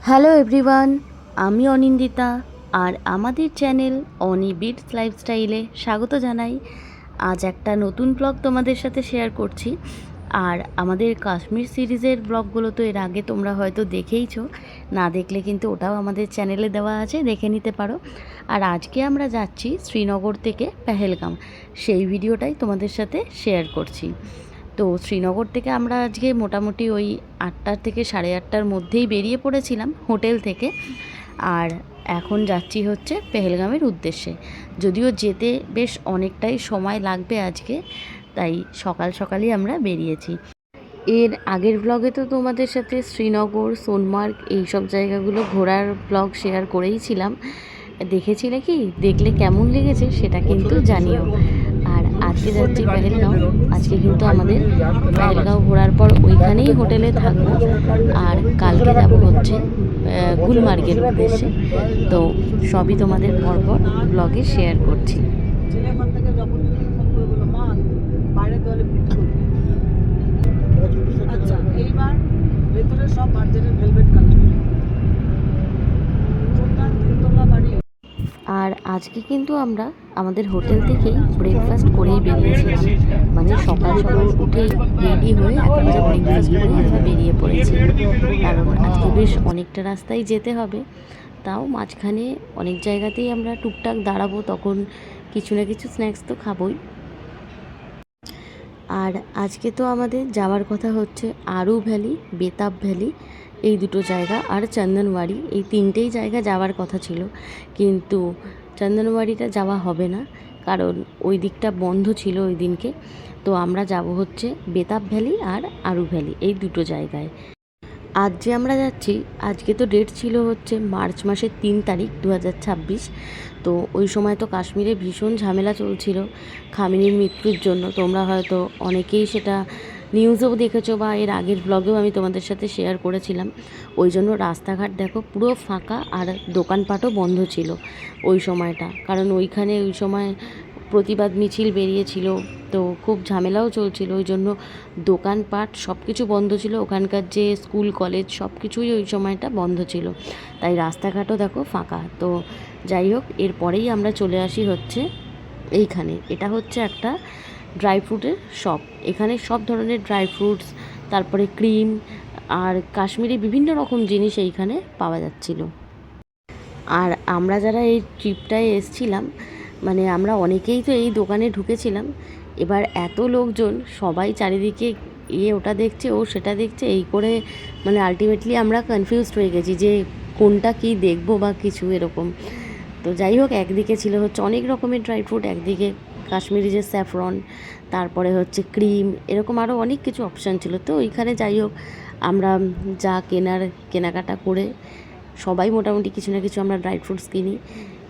Hello everyone, আমি অনিন্দিতা আর আমাদের channel অনি bits লাইফস্টাইলে স্বাগত জানাই। আজ একটা নতুন ব্লগ তোমাদের সাথে শেয়ার করছি। আর আমাদের কাশ্মীর সিরিজের ব্লগগুলো তো এর আগে তোমরা হয়তো দেখেইছো, না দেখলে কিন্তু ওটাও আমাদের চ্যানেলে দেওয়া আছে, দেখে নিতে পারো। আর আজকে আমরা যাচ্ছি শ্রীনগর থেকে পেহেলগাম, সেই ভিডিওটাই তোমাদের সাথে শেয়ার করছি। তো শ্রীনগর থেকে আমরা আজকে মোটামুটি ওই 8টার থেকে 8:30টার মধ্যেই বেরিয়ে পড়েছিলাম হোটেল থেকে। আর এখন যাচ্ছি হচ্ছে পেহেলগামের উদ্দেশ্যে। যদিও যেতে বেশ অনেকটাই সময় লাগবে আজকে, তাই সকাল সকালই আমরা বেরিয়েছি। এর আগের ব্লগে তো তোমাদের সাথে শ্রীনগর, সোনমার্গ এইসব জায়গাগুলো ঘোরার ব্লগ শেয়ার করেইছিলাম। দেখেছিলে কি? দেখলে কেমন লেগেছে সেটা কিন্তু জানিও। আর আজকে যাচ্ছি পেহেলগাঁও। আজকে কিন্তু আমাদের পেহেলগাঁও ঘোরার পর ওইখানেই হোটেলে থাকবো। আর কালকে যাব হচ্ছে গুলমার্গের উদ্দেশ্যে। তো সবই তোমাদের পরপর ব্লগে শেয়ার করছি। আচ্ছা, এইবার ভেতরে সব বার্জারের ভেলভেট কালার। আর আজকে কিন্তু আমরা আমাদের হোটেল থেকেই ব্রেকফাস্ট করেই বেরিয়েছিলাম। মানে সকাল সকাল উঠেই রেডি হয়ে একেবারে ব্রেকফাস্ট করে আমরা বেরিয়ে পড়েছি। কারণ আজকে বেশ অনেকটা রাস্তায় যেতে হবে, তাও মাঝখানে অনেক জায়গাতেই আমরা টুকটাক দাঁড়াবো, তখন কিছু না কিছু স্ন্যাক্স তো খাবোই। আর আজকে তো আমাদের যাওয়ার কথা হচ্ছে আরু ভ্যালি, বেতাব ভ্যালি, এই দুটো জায়গা, আর চন্দনওয়াড়ি, এই তিনটেই জায়গা যাওয়ার কথা ছিল। কিন্তু চন্দনওয়াড়িটা যাওয়া হবে না, কারণ ওই দিকটা বন্ধ ছিল ওই দিনকে। তো আমরা যাব হচ্ছে বেতাব ভ্যালি আর আরু ভ্যালি, এই দুটো জায়গায়। আজ যে আমরা যাচ্ছি, আজকে তো ডেট ছিল হচ্ছে মার্চ মাসের 3 তারিখ 2026। তো ওই সময় তো কাশ্মীরে ভীষণ ঝামেলা চলছিল খামিনীর মৃত্যুর জন্য। তোমরা হয়তো অনেকেই সেটা নিউজেও দেখেছো, বা এর আগের ব্লগেও আমি তোমাদের সাথে শেয়ার করেছিলাম। ওই জন্য রাস্তাঘাট দেখো পুরো ফাঁকা, আর দোকানপাটও বন্ধ ছিল ওই সময়টা। কারণ ওইখানে ওই সময় প্রতিবাদ মিছিল বেরিয়েছিল, তো খুব ঝামেলাও চলছিল। ওই জন্য দোকানপাট সব কিছু বন্ধ ছিল। ওখানকার যে স্কুল কলেজ সব কিছুই ওই সময়টা বন্ধ ছিল, তাই রাস্তাঘাটও দেখো ফাঁকা। তো যাই হোক, এরপরেই আমরা চলে আসি হচ্ছে এইখানে। এটা হচ্ছে একটা ড্রাই ফ্রুটের শপ। এখানে সব ধরনের ড্রাই ফ্রুটস, তারপরে ক্রিম আর কাশ্মীরি বিভিন্ন রকম জিনিস এইখানে পাওয়া যাচ্ছিল। আর আমরা যারা এই ট্রিপটায় এসছিলাম, মানে আমরা অনেকেই তো এই দোকানে ঢুকেছিলাম। এবার এত লোকজন, সবাই চারিদিকে ওটা দেখছে, ও সেটা দেখছে, এই করে মানে আলটিমেটলি আমরা কনফিউজড হয়ে গেছি যে কোনটা কি দেখবো বা কিছু এরকম। তো যাই হোক, একদিকে ছিল হচ্ছে অনেক রকমের ড্রাই ফ্রুট, একদিকে কাশ্মীরি যে স্যাফরন, তারপরে হচ্ছে ক্রিম, এরকম আরও অনেক কিছু অপশান ছিল। তো ওইখানে যাই হোক, আমরা যা কেনাকাটা করে সবাই মোটামুটি কিছু না কিছু আমরা ড্রাই ফ্রুটস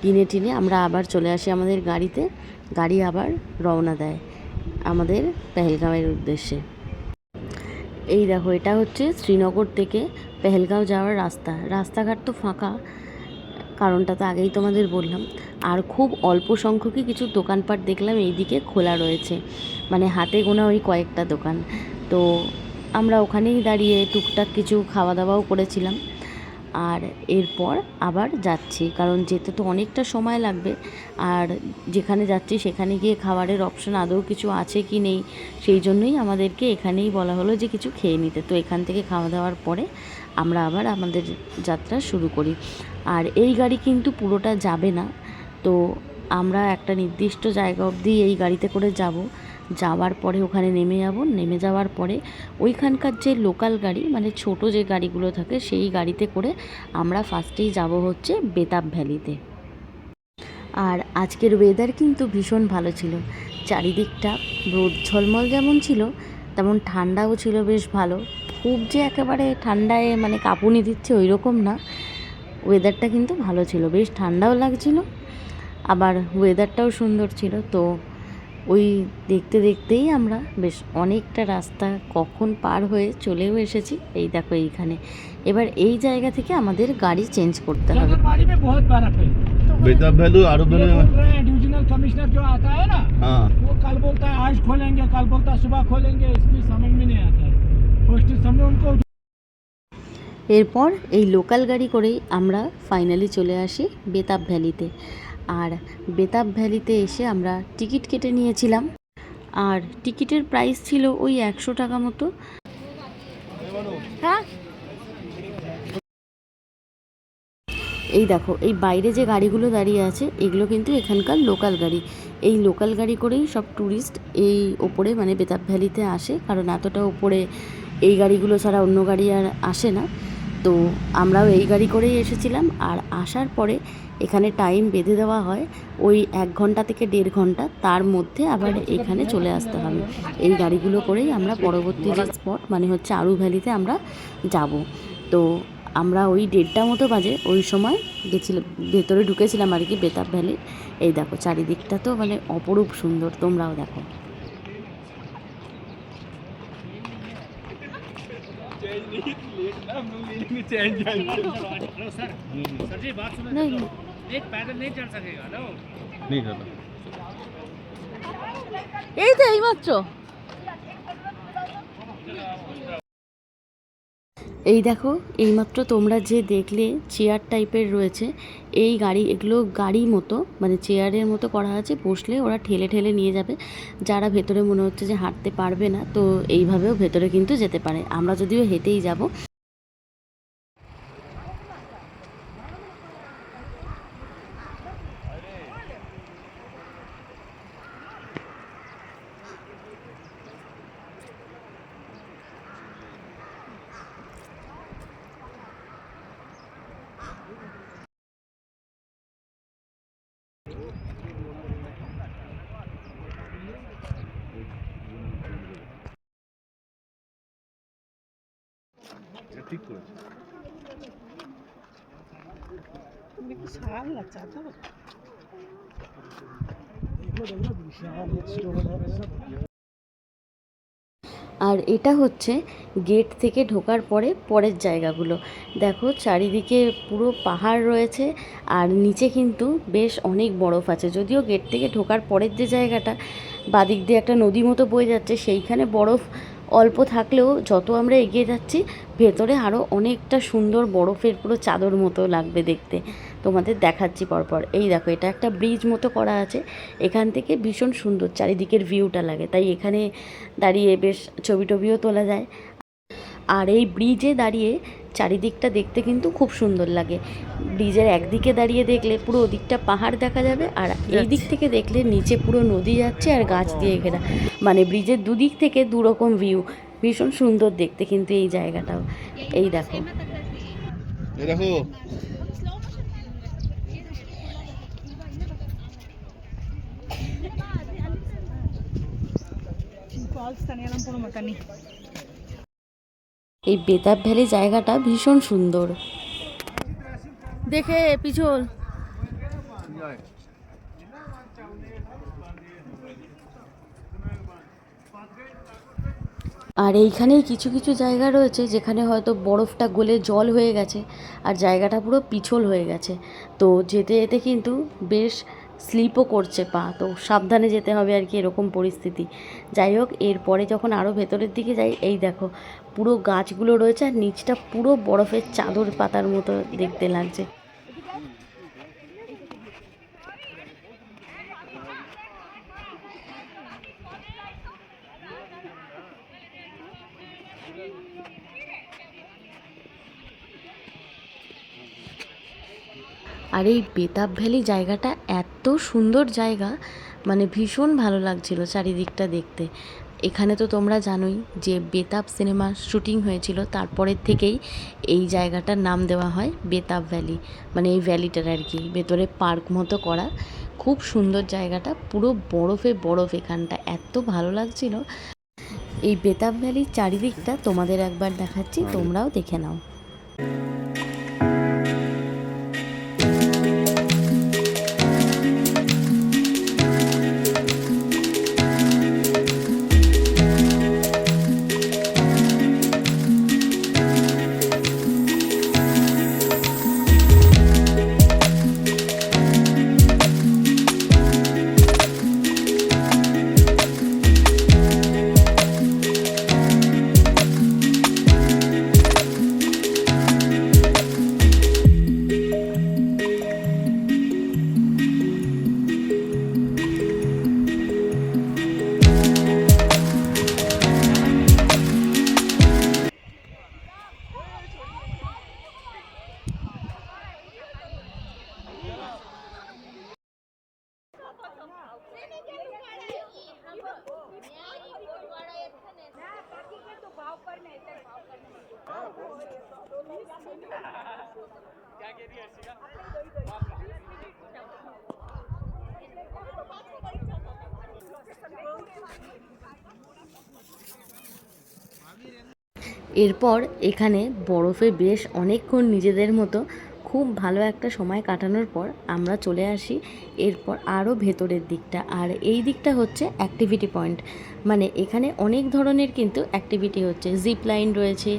কিনে টিনে আমরা আবার চলে আসি আমাদের গাড়িতে। গাড়ি আবার রওনা দেয় আমাদের পেহেলগাঁওয়ের উদ্দেশ্যে। এই দেখো, এটা হচ্ছে শ্রীনগর থেকে পেহেলগাঁও যাওয়ার রাস্তাঘাট তো ফাঁকা, কারণটা তো আগেই তোমাদের বললাম। আর খুব অল্প সংখ্যকই কিছু দোকানপাট দেখলাম এইদিকে খোলা রয়েছে, মানে হাতে গোনা ওই কয়েকটা দোকান। তো আমরা ওখানেই দাঁড়িয়ে টুকটাক কিছু খাওয়া দাওয়াও করেছিলাম। আর এরপর আবার যাচ্ছি, কারণ যেতে তো অনেকটা সময় লাগবে। আর যেখানে যাচ্ছি সেখানে গিয়ে খাবারের অপশন আদৌ কিছু আছে কি নেই, সেই জন্যই আমাদেরকে এখানেই বলা হলো যে কিছু খেয়ে নিতে। তো এখান থেকে খাওয়া দাওয়ার পরে আমরা আবার আমাদের যাত্রা শুরু করি। আর এই গাড়ি কিন্তু পুরোটা যাবে না, তো আমরা একটা নির্দিষ্ট জায়গা অবধি এই গাড়িতে করে যাব। যাওয়ার পরে ওখানে নেমে যাওয়ার পরে ওইখানকার যে লোকাল গাড়ি, মানে ছোট যে গাড়িগুলো থাকে, সেই গাড়িতে করে আমরা ফার্স্টেই যাব হচ্ছে বেতাব ভ্যালিতে। আর আজকের ওয়েদার কিন্তু ভীষণ ভালো ছিল। চারিদিকটা রোদ ঝলমল যেমন ছিল, তেমন ঠান্ডাও ছিল বেশ ভালো। খুব যে একেবারে ঠান্ডায় মানে কাঁপুনি দিচ্ছে ওই রকম না, ওয়েদারটা কিন্তু ভালো ছিল, বেশ ঠান্ডাও লাগছিল, আবার ওয়েদারটাও সুন্দর ছিল। তো ওই দেখতে দেখতেই আমরা বেশ অনেকটা রাস্তা কখন পার হয়ে চলেও এসেছি। এই দেখো এইখানে, এবার এই জায়গা থেকে আমাদের গাড়ি চেঞ্জ করতে হবে। बेतब वैल्यू आरू वैल्यू डिविजनल कमिश्नर जो आता है ना, हाँ वो कल बोलता है आज खोलेंगे, कल बोलता है सुबह खोलेंगे। इसकी समझ में नहीं आता है। फर्स्ट समय उनको এরপর এই লোকাল গাড়ি করেই আমরা ফাইনালি চলে আসি বেতাব ভ্যালিতে। আর বেতাব ভ্যালিতে এসে আমরা টিকিট কেটে নিয়েছিলাম, আর টিকিটের প্রাইস ছিল ওই 100 টাকা মতো। হ্যাঁ, এই দেখো এই বাইরে যে গাড়িগুলো দাঁড়িয়ে আছে এগুলো কিন্তু এখানকার লোকাল গাড়ি। এই লোকাল গাড়ি করেই সব ট্যুরিস্ট এই ওপরে মানে বেতাব ভ্যালিতে আসে, কারণ এতটা ওপরে এই গাড়িগুলো ছাড়া অন্য গাড়ি আর আসে না। তো আমরাও এই গাড়ি করেই এসেছিলাম। আর আসার পরে এখানে টাইম বেঁধে দেওয়া হয় ওই 1 ঘন্টা থেকে 1.5 ঘন্টা, তার মধ্যে আবার এখানে চলে আসতে হবে। এই গাড়িগুলো করেই আমরা পরবর্তী যে স্পট মানে হচ্ছে আরু ভ্যালিতে আমরা যাব। তো আমরা ওই 1:30 মতো বাজে ওই সময় গেছিলাম, ভেতরে ঢুকেছিলাম আর কি বেতাব ভ্যালি। এই দেখো চারিদিকটা তো মানে অপরূপ সুন্দর, তোমরাও দেখো। नहीं एक पैदल नहीं चल सकेगा ना। नहीं दादा, এই তো এইমাত্র এই দেখো এইমাত্র তোমরা যে দেখলে চেয়ার টাইপের রয়েছে এই গাড়ি, এগুলো গাড়ি মতো মানে চেয়ারের মতো করা আছে, বসলে ওরা ঠেলে ঠেলে নিয়ে যাবে। যারা ভেতরে মনে হচ্ছে যে হাঁটতে পারবে না তো এইভাবেও ভেতরে কিন্তু যেতে পারে। আমরা যদিও হেঁটেই যাব। ঠিক করেছে। আর এটা হচ্ছে গেট থেকে ঢোকার পরে পরের জায়গাগুলো। দেখো চারিদিকে পুরো পাহাড় রয়েছে, আর নিচে কিন্তু বেশ অনেক বরফ আছে। যদিও গেট থেকে ঢোকার পরের যে জায়গাটা বাদিক দিয়ে একটা নদী মতো বয়ে যাচ্ছে, সেইখানে বরফ অল্প থাকলেও যত আমরা এগিয়ে যাচ্ছি ভেতরে আরও অনেকটা সুন্দর বরফের পুরো চাদর মতো লাগবে দেখতে। তোমাদের দেখাচ্ছি পরপর। এই দেখো এটা একটা ব্রিজ মতো করা আছে, এখান থেকে ভীষণ সুন্দর চারিদিকের ভিউটা লাগে, তাই এখানে দাঁড়িয়ে বেশ ছবি টবিও তোলা যায়। আর এই ব্রিজে দাঁড়িয়ে চারিদিকটা দেখতে কিন্তু খুব সুন্দর লাগে। ব্রিজের একদিকে দাঁড়িয়ে দেখলে পুরো ওদিকটা পাহাড় দেখা যাবে, আর এই দিক থেকে দেখলে নিচে পুরো নদী যাচ্ছে আর গাছ দিয়ে ঘেরা, মানে ব্রিজের দুদিক থেকে দুরকম ভিউ। ভীষণ সুন্দর দেখতে কিন্তু এই জায়গাটাও। এই দেখো এই দেখো এই বেতাব ভ্যালি জায়গাটা ভীষণ সুন্দর। দেখে পিছল। আর এইখানেই কিছু কিছু জায়গা রয়েছে যেখানে হয়তো বরফটা গলে জল হয়ে গেছে আর জায়গাটা পুরো পিছল হয়ে গেছে। তো যেতে যেতে কিন্তু বেশ স্লিপও করছে পা, তো সাবধানে যেতে হবে আর কি, এরকম পরিস্থিতি। যাই হোক এরপরে যখন আরও ভেতরের দিকে যাই, এই দেখো পুরো গাছগুলো রয়েছে আর নিচটা পুরো বরফের চাদর পাতার মতো দেখতে লাগছে। আর এই বেতাব ভ্যালি জায়গাটা এত সুন্দর জায়গা, মানে ভীষণ ভালো লাগছিল চারিদিকটা দেখতে। এখানে তো তোমরা জানোই যে বেতাব সিনেমা শুটিং হয়েছিল, তারপরের থেকেই এই জায়গাটার নাম দেওয়া হয় বেতাব ভ্যালি, মানে এই ভ্যালিটার আর কি ভেতরে পার্ক মতো করা। খুব সুন্দর জায়গাটা, পুরো বরফে বরফ, এখানটা এত ভালো লাগছিল। এই বেতাব ভ্যালির চারিদিকটা তোমাদের একবার দেখাচ্ছি, তোমরাও দেখে নাও। এরপর এখানে বরফে বেশ অনেকক্ষণ নিজেদের মতো খুব ভালো একটা সময় কাটানোর পর আমরা চলে আসি এরপর আরও ভেতরের দিকটা। আর এই দিকটা হচ্ছে অ্যাক্টিভিটি পয়েন্ট, মানে এখানে অনেক ধরনের কিন্তু অ্যাক্টিভিটি হচ্ছে, জিপ লাইন রয়েছে,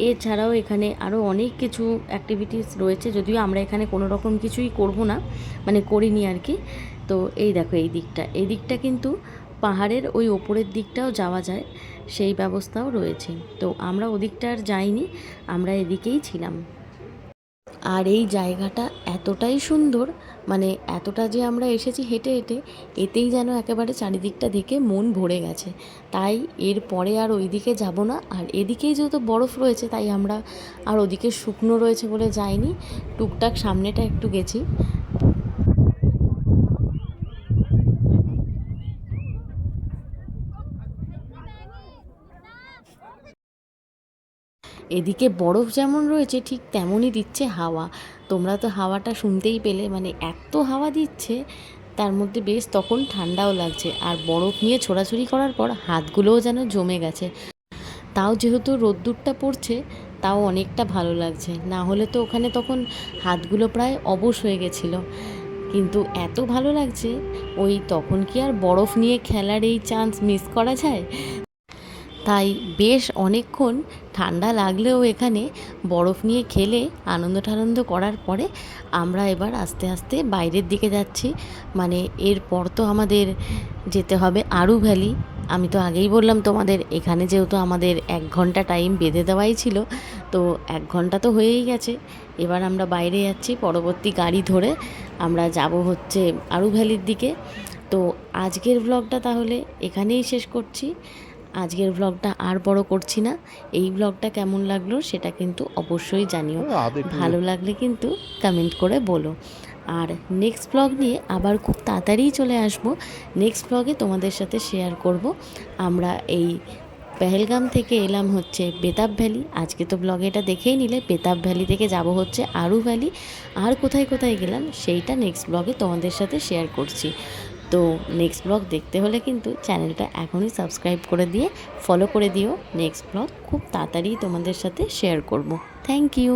এছাড়াও এখানে আরও অনেক কিছু অ্যাক্টিভিটিস রয়েছে, যদিও আমরা এখানে কোনো রকম কিছুই করব না, মানে করিনি আর কি। তো এই দেখো এই দিকটা কিন্তু পাহাড়ের ওই ওপরের দিকটাও যাওয়া যায়, সেই ব্যবস্থাও রয়েছে। তো আমরা ওদিকটা আর যাইনি, আমরা এদিকেই ছিলাম। আর এই জায়গাটা এতটাই সুন্দর, মানে এতটা যে আমরা এসেছি হেঁটে হেঁটে, এতেই যেন একেবারে চারিদিকটা দেখে মন ভরে গেছে। তাই এরপরে আর ওইদিকে যাব না। আর এদিকেই যেহেতু বরফ রয়েছে তাই আমরা আর ওদিকে শুকনো রয়েছে বলে যাইনি, টুকটাক সামনেটা একটু গেছি। এদিকে বরফ যেমন রয়েছে ঠিক তেমনই দিচ্ছে হাওয়া। তোমরা তো হাওয়াটা শুনতেই পেলে, মানে এত হাওয়া দিচ্ছে, তার মধ্যে বেশ তখন ঠান্ডাও লাগছে। আর বরফ নিয়ে ছোড়াছুড়ি করার পর হাতগুলোও যেন জমে গেছে। তাও যেহেতু রোদ্দুরটা পড়ছে তাও অনেকটা ভালো লাগছে, না হলে তো ওখানে তখন হাতগুলো প্রায় অবশ হয়ে গেছিলো। কিন্তু এত ভালো লাগছে, ওই তখন কি আর বরফ নিয়ে খেলার এই চান্স মিস করা যায়? তাই বেশ অনেকক্ষণ ঠান্ডা লাগলেও এখানে বরফ নিয়ে খেলে আনন্দ টানন্দ করার পরে আমরা এবার আস্তে আস্তে বাইরের দিকে যাচ্ছি। মানে এরপর তো আমাদের যেতে হবে আরু ভ্যালি। আমি তো আগেই বললাম তোমাদের, এখানে যেহেতু আমাদের 1 ঘন্টা টাইম বেঁধে দেওয়াই ছিল, তো 1 ঘন্টা তো হয়েই গেছে। এবার আমরা বাইরে যাচ্ছি, পরবর্তী গাড়ি ধরে আমরা যাব হচ্ছে আরু ভ্যালির দিকে। তো আজকের ব্লগটা তাহলে এখানেই শেষ করছি। আজকের ব্লগটা আর বড় করছি না। এই ব্লগটা কেমন লাগলো সেটা কিন্তু অবশ্যই জানিও, ভালো লাগলে কিন্তু কমেন্ট করে বলো। আর নেক্সট ব্লগ নিয়ে আবার খুব তাড়াতাড়িই চলে আসব। নেক্সট ব্লগে তোমাদের সাথে শেয়ার করব আমরা এই পেহেলগাম থেকে এলাম হচ্ছে বেতাব ভ্যালি। আজকে তো ব্লগে এটা দেখেই নিলে, বেতাব ভ্যালি থেকে যাব হচ্ছে আরু ভ্যালি। আর কোথায় কোথায় গেলাম সেইটা নেক্সট ব্লগে তোমাদের সাথে শেয়ার করছি। তো নেক্সট ব্লগ দেখতে হলে কিন্তু চ্যানেলটা এখনই সাবস্ক্রাইব করে দিয়ে ফলো করে দিও। নেক্সট ব্লগ খুব তাড়াতাড়ি তোমাদের সাথে শেয়ার করব। Thank you.